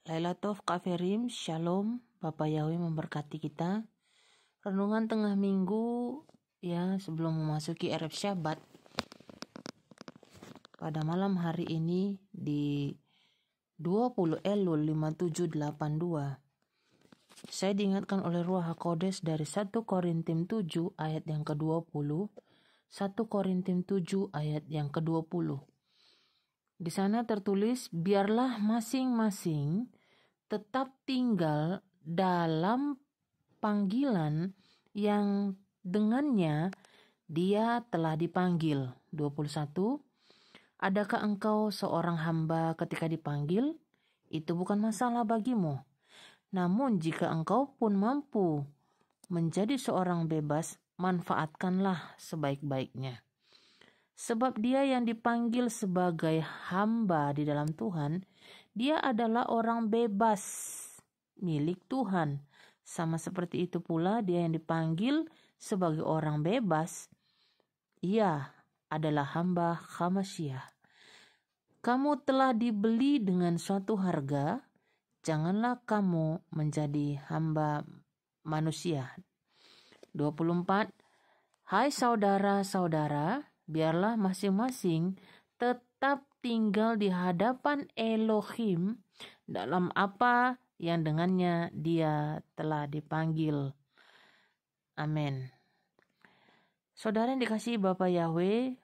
Lailatov Kaferim, Shalom, Bapak Yahweh memberkati kita. Renungan tengah minggu ya sebelum memasuki Erev Syabat. Pada malam hari ini di 20 Elul 5782. Saya diingatkan oleh Ruach HaKodes dari 1 Korintim 7 ayat yang ke-20. 1 Korintim 7 ayat yang ke-20. Di sana tertulis, biarlah masing-masing tetap tinggal dalam panggilan yang dengannya dia telah dipanggil. 21. Adakah engkau seorang hamba ketika dipanggil? Itu bukan masalah bagimu. Namun jika engkau pun mampu menjadi seorang bebas, manfaatkanlah sebaik-baiknya. Sebab dia yang dipanggil sebagai hamba di dalam Tuhan, dia adalah orang bebas milik Tuhan. Sama seperti itu pula dia yang dipanggil sebagai orang bebas, ia adalah hamba Khamasiah. Kamu telah dibeli dengan suatu harga, janganlah kamu menjadi hamba manusia. 24. Hai saudara-saudara, biarlah masing-masing tetap tinggal di hadapan Elohim dalam apa yang dengannya dia telah dipanggil. Amin. Saudara yang dikasihi Bapak Yahweh,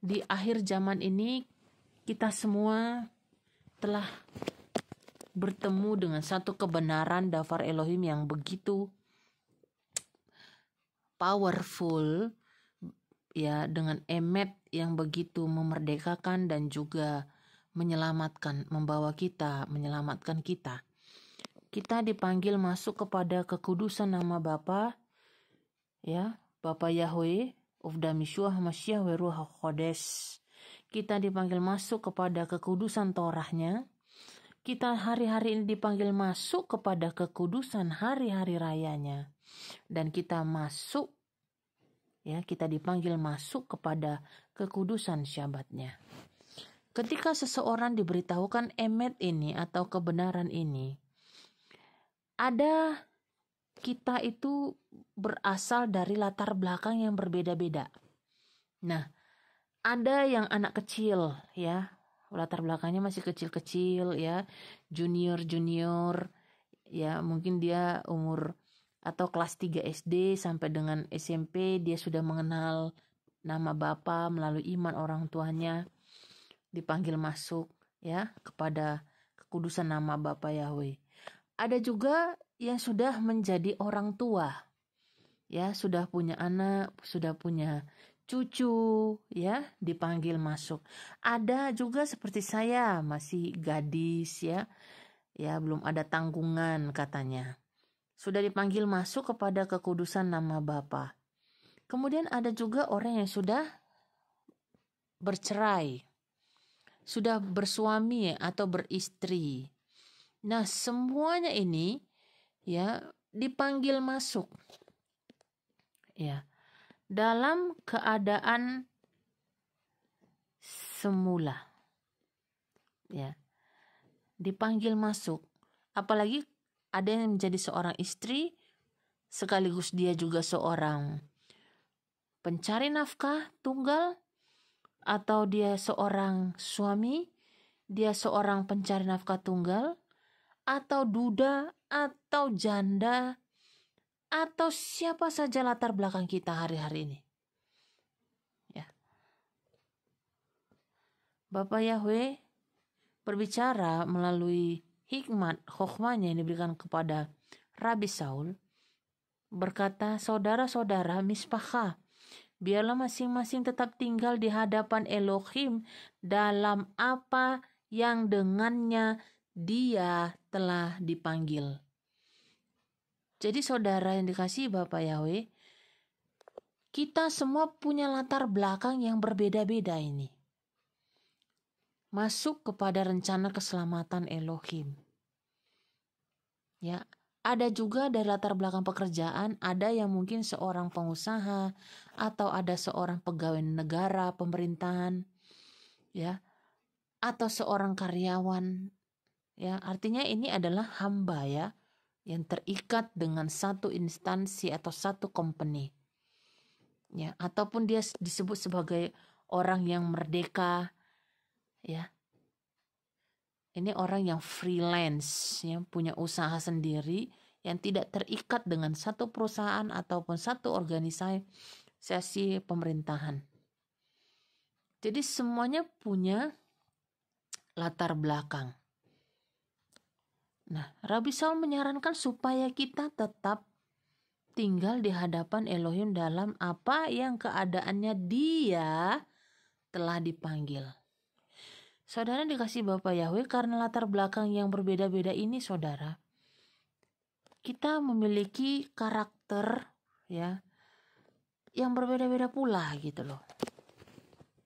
di akhir zaman ini kita semua telah bertemu dengan satu kebenaran Dafar Elohim yang begitu powerful, ya, dengan emet yang begitu memerdekakan dan juga menyelamatkan, menyelamatkan kita. Kita dipanggil masuk kepada kekudusan nama Bapa, ya, Bapa Yahweh, Uvda Mishuah Masyiah Weruah Kodes. Kita dipanggil masuk kepada kekudusan Torahnya. Kita hari-hari ini dipanggil masuk kepada kekudusan hari-hari rayanya. Dan kita masuk, ya, kita dipanggil masuk kepada kekudusan Syabatnya. Ketika seseorang diberitahukan emet ini atau kebenaran ini, ada kita itu berasal dari latar belakang yang berbeda-beda. Nah, ada yang anak kecil, ya, latar belakangnya masih kecil-kecil, ya, junior, ya, mungkin dia umur atau kelas 3 SD sampai dengan SMP dia sudah mengenal nama Bapa melalui iman orang tuanya, dipanggil masuk, ya, kepada kekudusan nama Bapa Yahweh. Ada juga yang sudah menjadi orang tua, ya, sudah punya anak, sudah punya cucu, ya, dipanggil masuk. Ada juga seperti saya masih gadis, ya, belum ada tanggungan katanya. Sudah dipanggil masuk kepada kekudusan nama Bapa. Kemudian ada juga orang yang sudah bercerai, sudah bersuami atau beristri. Nah, semuanya ini, ya, dipanggil masuk, ya, dalam keadaan semula, ya, dipanggil masuk. Apalagi ada yang menjadi seorang istri sekaligus dia juga seorang pencari nafkah tunggal, atau dia seorang suami, dia seorang pencari nafkah tunggal, atau duda, atau janda, atau siapa saja latar belakang kita hari-hari ini. Ya. Bapak Yahweh berbicara melalui hikmat khokhmahnya yang diberikan kepada Rabi Saul, berkata, saudara-saudara Mispacha, biarlah masing-masing tetap tinggal di hadapan Elohim dalam apa yang dengannya dia telah dipanggil. Jadi saudara yang dikasihi Bapak Yahweh, kita semua punya latar belakang yang berbeda-beda ini. Masuk kepada rencana keselamatan Elohim. Ya, ada juga dari latar belakang pekerjaan, ada yang mungkin seorang pengusaha atau ada seorang pegawai negara, pemerintahan, ya, atau seorang karyawan, Ya, artinya ini adalah hamba ya, yang terikat dengan satu instansi atau satu company. Ya, ataupun dia disebut sebagai orang yang merdeka, ya. Ini orang yang freelance, ya, punya usaha sendiri yang tidak terikat dengan satu perusahaan ataupun satu organisasi pemerintahan. Jadi semuanya punya latar belakang. Nah, Rabi Saul menyarankan supaya kita tetap tinggal di hadapan Elohim dalam apa yang keadaannya dia telah dipanggil. Saudara dikasih Bapak Yahweh, karena latar belakang yang berbeda-beda ini, saudara, kita memiliki karakter ya yang berbeda-beda pula gitu loh.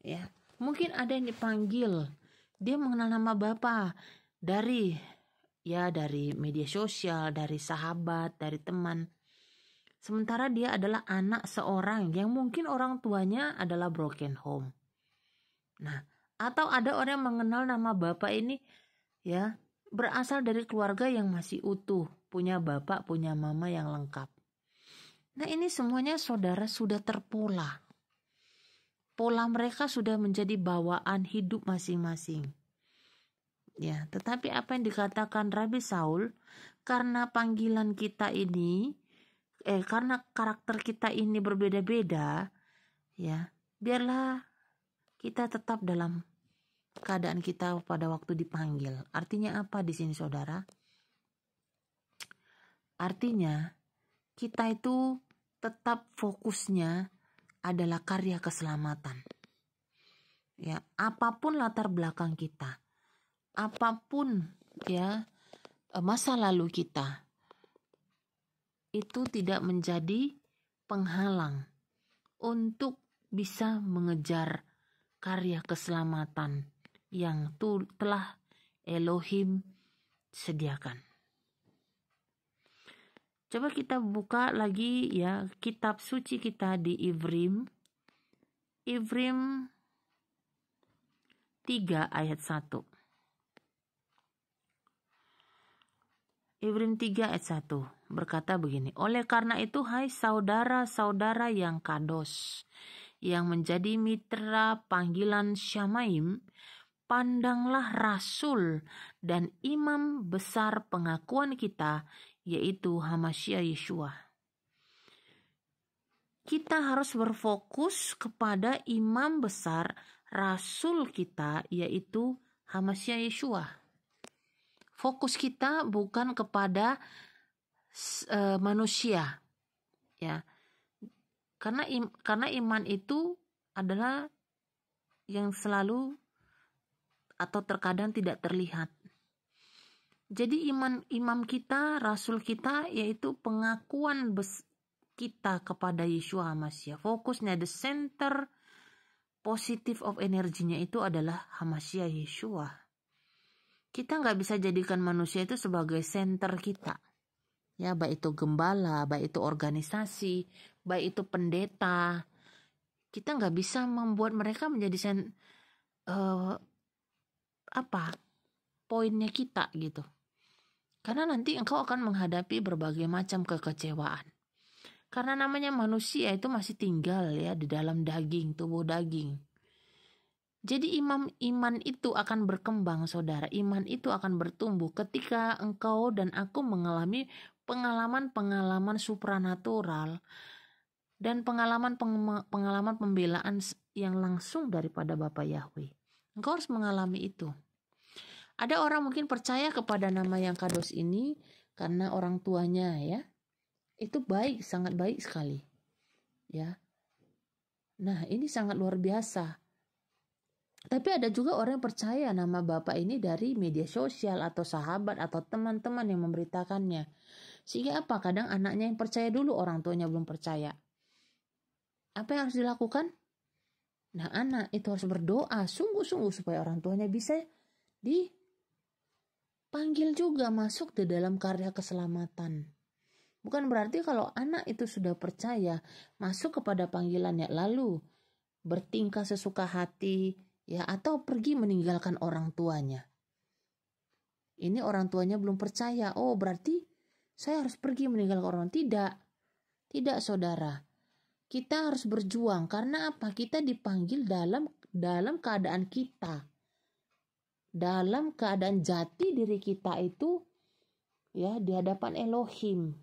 Ya, mungkin ada yang dipanggil, dia mengenal nama Bapa dari media sosial, dari sahabat, dari teman. Sementara dia adalah anak seorang yang mungkin orang tuanya adalah broken home. Nah, atau ada orang yang mengenal nama Bapak ini ya berasal dari keluarga yang masih utuh, punya bapak, punya mama yang lengkap. Nah, ini semuanya saudara sudah terpola. Pola mereka sudah menjadi bawaan hidup masing-masing. Ya, tetapi apa yang dikatakan Rabi Saul, karena panggilan kita ini, karena karakter kita ini berbeda-beda, ya, biarlah kita tetap dalam keadaan kita pada waktu dipanggil. Artinya apa di sini, saudara? Artinya kita itu tetap fokusnya adalah karya keselamatan. Ya, apapun latar belakang kita, apapun ya masa lalu kita, itu tidak menjadi penghalang untuk bisa mengejar karya keselamatan yang telah Elohim sediakan. Coba kita buka lagi ya kitab suci kita di Ivrim 3 ayat 1. Ivrim 3 ayat 1 berkata begini, oleh karena itu hai saudara-saudara yang kados, yang menjadi mitra panggilan Syamaim, pandanglah rasul dan imam besar pengakuan kita, yaitu Hamashiach Yeshua. Kita harus berfokus kepada imam besar rasul kita, yaitu Hamashiach Yeshua. Fokus kita bukan kepada manusia, ya. Karena iman itu adalah yang selalu atau terkadang tidak terlihat. Jadi imam kita, rasul kita, yaitu pengakuan kita kepada Yeshua Hamashiach. Fokusnya, the center positive of energinya itu adalah Hamashiach Yeshua. Kita nggak bisa jadikan manusia itu sebagai center kita. Ya, baik itu gembala, baik itu organisasi, baik itu pendeta. Kita nggak bisa membuat mereka menjadi poinnya kita gitu. Karena nanti engkau akan menghadapi berbagai macam kekecewaan. Karena namanya manusia itu masih tinggal ya di dalam daging, tubuh daging. Jadi iman itu akan berkembang, saudara. Iman itu akan bertumbuh ketika engkau dan aku mengalami pengalaman-pengalaman supranatural dan pengalaman pembelaan yang langsung daripada Bapa Yahweh. Engkau harus mengalami itu. Ada orang mungkin percaya kepada nama yang kados ini karena orang tuanya ya. Itu baik, sangat baik sekali. Ya. Nah, ini sangat luar biasa. Tapi ada juga orang yang percaya nama Bapak ini dari media sosial atau sahabat atau teman-teman yang memberitakannya. Sehingga apa? Kadang anaknya yang percaya dulu, orang tuanya belum percaya. Apa yang harus dilakukan? Nah, anak itu harus berdoa sungguh-sungguh supaya orang tuanya bisa dipanggil juga masuk di dalam karya keselamatan. Bukan berarti kalau anak itu sudah percaya masuk kepada panggilannya lalu bertingkah sesuka hati ya atau pergi meninggalkan orang tuanya. Ini orang tuanya belum percaya. Oh, berarti saya harus pergi meninggalkan orang. Tidak saudara. Kita harus berjuang. Karena apa? Kita dipanggil dalam keadaan kita. Dalam keadaan jati diri kita itu ya di hadapan Elohim.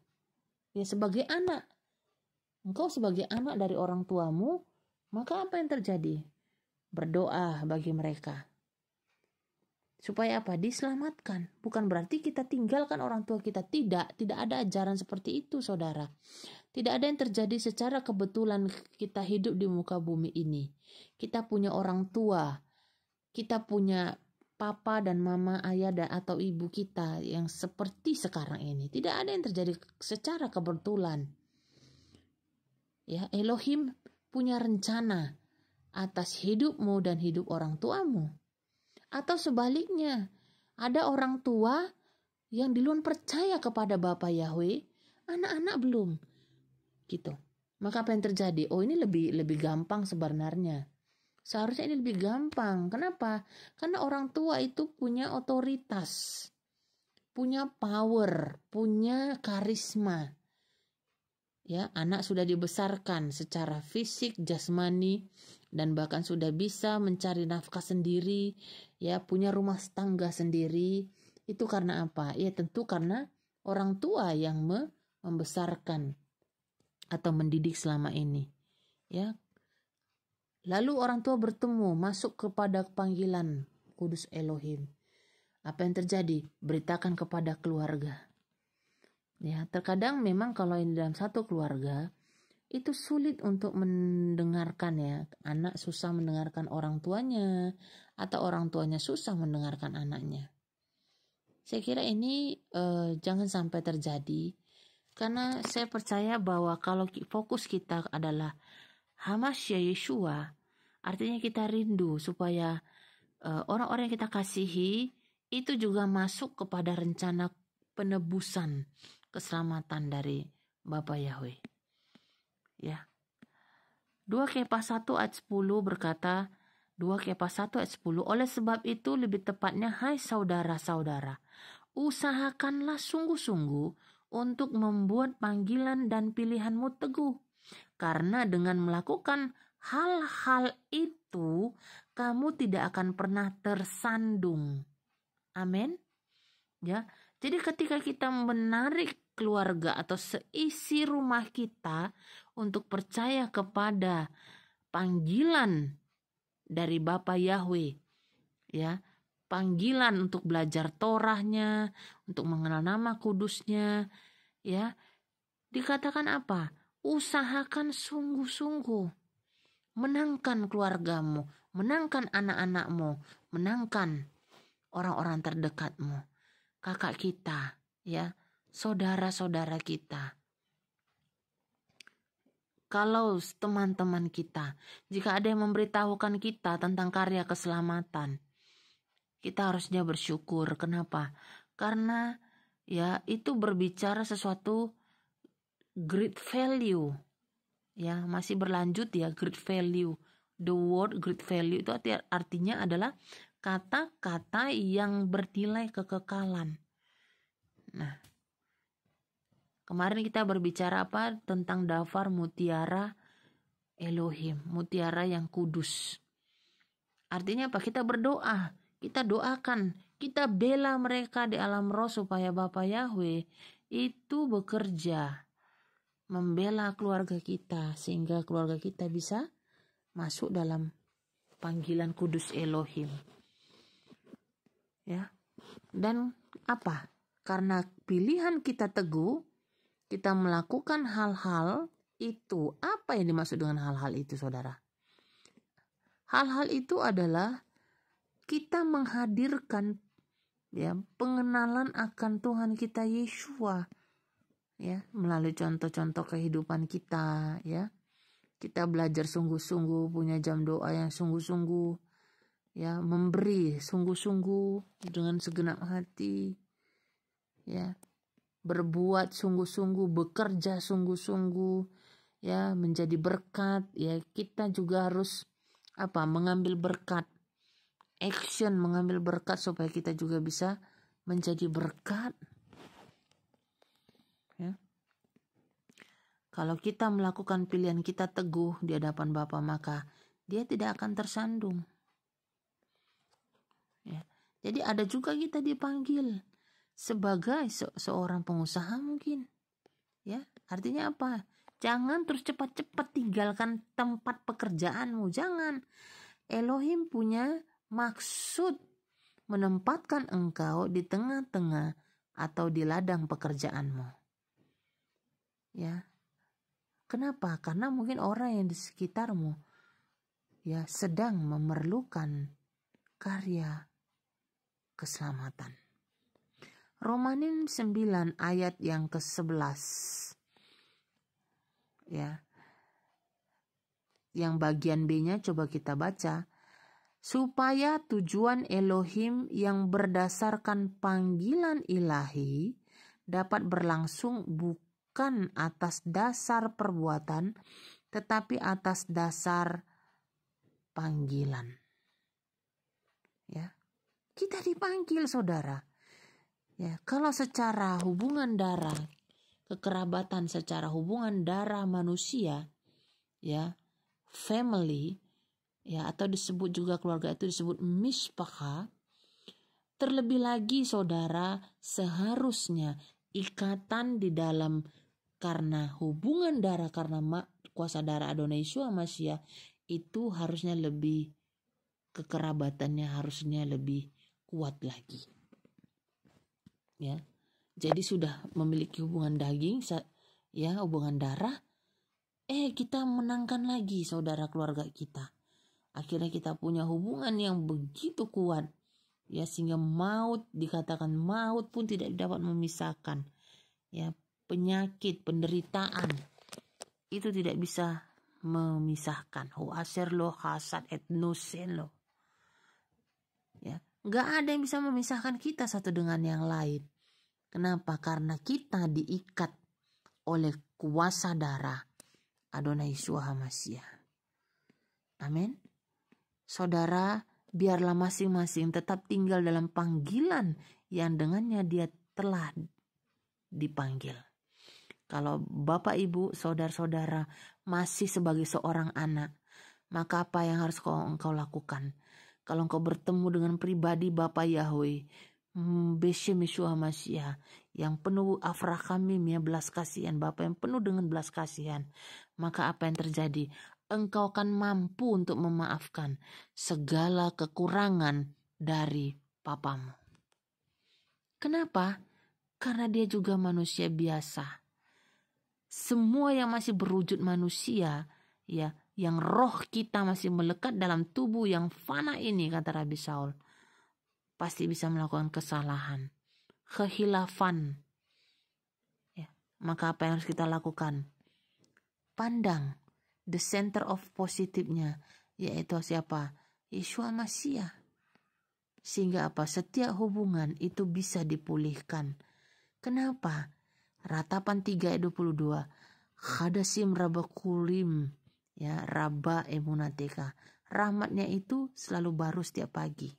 Ya sebagai anak. Engkau sebagai anak dari orang tuamu, maka apa yang terjadi? Berdoa bagi mereka. Supaya apa? Diselamatkan. Bukan berarti kita tinggalkan orang tua kita. Tidak ada ajaran seperti itu, saudara. Tidak ada yang terjadi secara kebetulan kita hidup di muka bumi ini. Kita punya orang tua. Kita punya papa dan mama, ayah dan atau ibu kita yang seperti sekarang ini. Tidak ada yang terjadi secara kebetulan. Ya, Elohim punya rencana atas hidupmu dan hidup orang tuamu. Atau sebaliknya, ada orang tua yang duluan percaya kepada Bapa Yahweh, anak-anak belum. Gitu. Maka apa yang terjadi? Oh, ini lebih gampang sebenarnya. Seharusnya ini lebih gampang. Kenapa? Karena orang tua itu punya otoritas, punya power, punya karisma. Ya, anak sudah dibesarkan secara fisik, jasmani, dan bahkan sudah bisa mencari nafkah sendiri, ya, punya rumah tangga sendiri. Itu karena apa? Ya tentu karena orang tua yang membesarkan atau mendidik selama ini. Ya. Lalu orang tua bertemu, masuk kepada panggilan Kudus Elohim. Apa yang terjadi? Beritakan kepada keluarga. Ya, terkadang memang kalau ini dalam satu keluarga itu sulit untuk mendengarkan ya. Anak susah mendengarkan orang tuanya atau orang tuanya susah mendengarkan anaknya. Saya kira ini jangan sampai terjadi karena saya percaya bahwa kalau fokus kita adalah Hamasya Yeshua, artinya kita rindu supaya orang-orang yang kita kasihi itu juga masuk kepada rencana penebusan keselamatan dari Bapa Yahweh. Ya. 2 Kefas 1 ayat 10 berkata, 2 Kefas 1 ayat 10, oleh sebab itu lebih tepatnya hai saudara-saudara, usahakanlah sungguh-sungguh untuk membuat panggilan dan pilihanmu teguh. Karena dengan melakukan hal-hal itu, kamu tidak akan pernah tersandung. Amin. Ya. Jadi ketika kita menarik keluarga atau seisi rumah kita untuk percaya kepada panggilan dari Bapa Yahweh, ya, panggilan untuk belajar Torahnya, untuk mengenal nama kudusnya, ya, dikatakan apa? Usahakan sungguh-sungguh, menangkan keluargamu, menangkan anak-anakmu, menangkan orang-orang terdekatmu, kakak kita, ya, saudara-saudara kita. Kalau teman-teman kita, jika ada yang memberitahukan kita tentang karya keselamatan, kita harusnya bersyukur. Kenapa? Karena ya itu berbicara sesuatu great value. Ya, masih berlanjut ya, great value. The word great value itu artinya adalah kata-kata yang bernilai kekekalan. Nah, kemarin kita berbicara apa tentang dafar mutiara Elohim, mutiara yang kudus. Artinya apa? Kita berdoa, kita doakan, kita bela mereka di alam roh supaya Bapa Yahweh itu bekerja membela keluarga kita sehingga keluarga kita bisa masuk dalam panggilan kudus Elohim. Ya. Dan apa? Karena pilihan kita teguh, kita melakukan hal-hal itu. Apa yang dimaksud dengan hal-hal itu, saudara? Hal-hal itu adalah kita menghadirkan ya pengenalan akan Tuhan kita Yeshua, ya, melalui contoh-contoh kehidupan kita, ya. Kita belajar sungguh-sungguh, punya jam doa yang sungguh-sungguh, ya, memberi sungguh-sungguh dengan segenap hati, ya. Berbuat sungguh-sungguh, bekerja sungguh-sungguh, ya, menjadi berkat, ya. Kita juga harus mengambil berkat, action mengambil berkat supaya kita juga bisa menjadi berkat. Ya. Kalau kita melakukan pilihan kita teguh di hadapan Bapa, maka dia tidak akan tersandung. Ya. Jadi ada juga kita dipanggil sebagai seorang pengusaha mungkin. Ya, artinya apa? Jangan terus cepat-cepat tinggalkan tempat pekerjaanmu. Jangan. Elohim punya maksud menempatkan engkau di tengah-tengah atau di ladang pekerjaanmu. Ya. Kenapa? Karena mungkin orang yang di sekitarmu ya sedang memerlukan karya keselamatan. Romanin 9 ayat yang ke-11. Ya. Yang bagian B-nya coba kita baca. Supaya tujuan Elohim yang berdasarkan panggilan ilahi dapat berlangsung bukan atas dasar perbuatan, tetapi atas dasar panggilan. Ya. Kita dipanggil, saudara. Ya, kalau secara hubungan darah, kekerabatan secara hubungan darah manusia, ya, family, ya, atau disebut juga keluarga itu disebut mishpacha. Terlebih lagi, saudara, seharusnya ikatan di dalam karena hubungan darah, karena kuasa darah Adonai Yeshua Mashiach itu harusnya lebih, kekerabatannya harusnya lebih kuat lagi. Ya, jadi sudah memiliki hubungan daging, ya, hubungan darah, kita menangkan lagi saudara keluarga kita. Akhirnya kita punya hubungan yang begitu kuat, ya, sehingga maut, dikatakan maut pun tidak dapat memisahkan. Ya, penyakit, penderitaan itu tidak bisa memisahkan. Huaser lo hasad etnosen lo. Ya, nggak ada yang bisa memisahkan kita satu dengan yang lain. Kenapa? Karena kita diikat oleh kuasa darah Adonai Yeshua HaMashiach. Amin. Saudara, biarlah masing-masing tetap tinggal dalam panggilan yang dengannya dia telah dipanggil. Kalau Bapak, Ibu, saudara-saudara masih sebagai seorang anak, maka apa yang harus engkau lakukan? Kalau engkau bertemu dengan pribadi Bapak Yahweh, Beshem Yeshua Mashiach, yang penuh afrakamim, ya, belas kasihan, Bapa yang penuh dengan belas kasihan, maka apa yang terjadi? Engkau akan mampu untuk memaafkan segala kekurangan dari papamu. Kenapa? Karena dia juga manusia biasa. Semua yang masih berwujud manusia, ya, yang roh kita masih melekat dalam tubuh yang fana ini, kata Rabi Saul, pasti bisa melakukan kesalahan, kehilafan. Ya, maka apa yang harus kita lakukan? Pandang the center of positifnya, yaitu siapa? Yeshua Mashiach. Sehingga apa? Setiap hubungan itu bisa dipulihkan. Kenapa? Ratapan 3 ayat 22. Khadasim rabakulim, ya, raba emunateka. Rahmatnya itu selalu baru setiap pagi.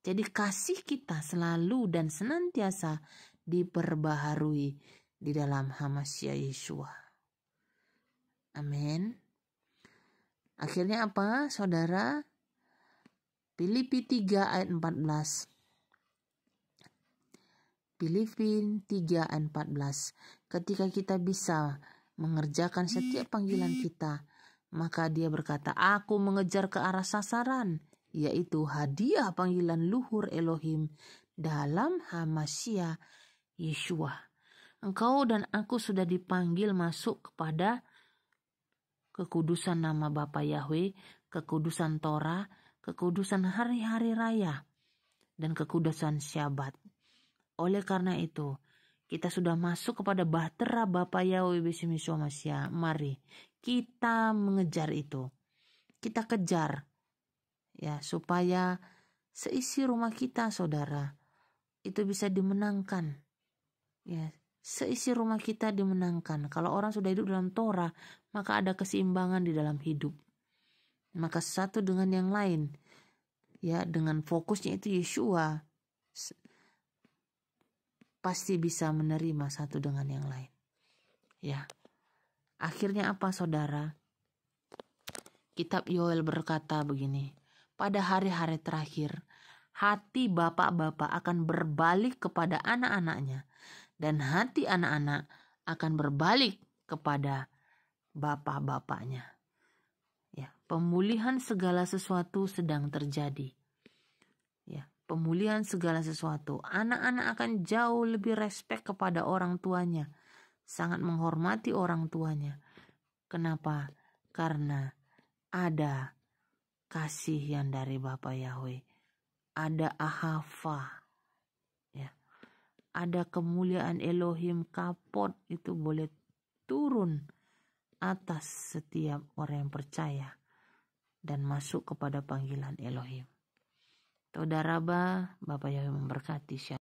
Jadi kasih kita selalu dan senantiasa diperbaharui di dalam HaMashiach Yeshua. Amin. Akhirnya apa, saudara? Filipi 3 ayat 14. Filipi 3 ayat 14. Ketika kita bisa mengerjakan setiap panggilan kita, maka dia berkata, aku mengejar ke arah sasaran, yaitu hadiah panggilan luhur Elohim dalam HaMashiach Yeshua. Engkau dan aku sudah dipanggil masuk kepada kekudusan nama Bapa Yahweh, kekudusan Torah, kekudusan hari-hari raya, dan kekudusan Syabat. Oleh karena itu, kita sudah masuk kepada bahtera Bapa Yahweh Beshem Yeshua Mashiach. Mari kita mengejar itu. Kita kejar, ya, supaya seisi rumah kita, saudara, itu bisa dimenangkan. Ya, seisi rumah kita dimenangkan. Kalau orang sudah hidup dalam Torah, maka ada keseimbangan di dalam hidup. Maka satu dengan yang lain, ya, dengan fokusnya itu Yeshua, pasti bisa menerima satu dengan yang lain. Ya. Akhirnya apa saudara? Kitab Yoel berkata begini, pada hari-hari terakhir, hati bapak-bapak akan berbalik kepada anak-anaknya, dan hati anak-anak akan berbalik kepada bapak-bapaknya. Ya, pemulihan segala sesuatu sedang terjadi. Ya, pemulihan segala sesuatu. Anak-anak akan jauh lebih respek kepada orang tuanya, sangat menghormati orang tuanya. Kenapa? Karena ada kasih yang dari Bapa Yahweh, ada ahava, ya, ada kemuliaan Elohim kapot itu boleh turun atas setiap orang yang percaya dan masuk kepada panggilan Elohim. Toda Rabba, Bapa Yahweh memberkati.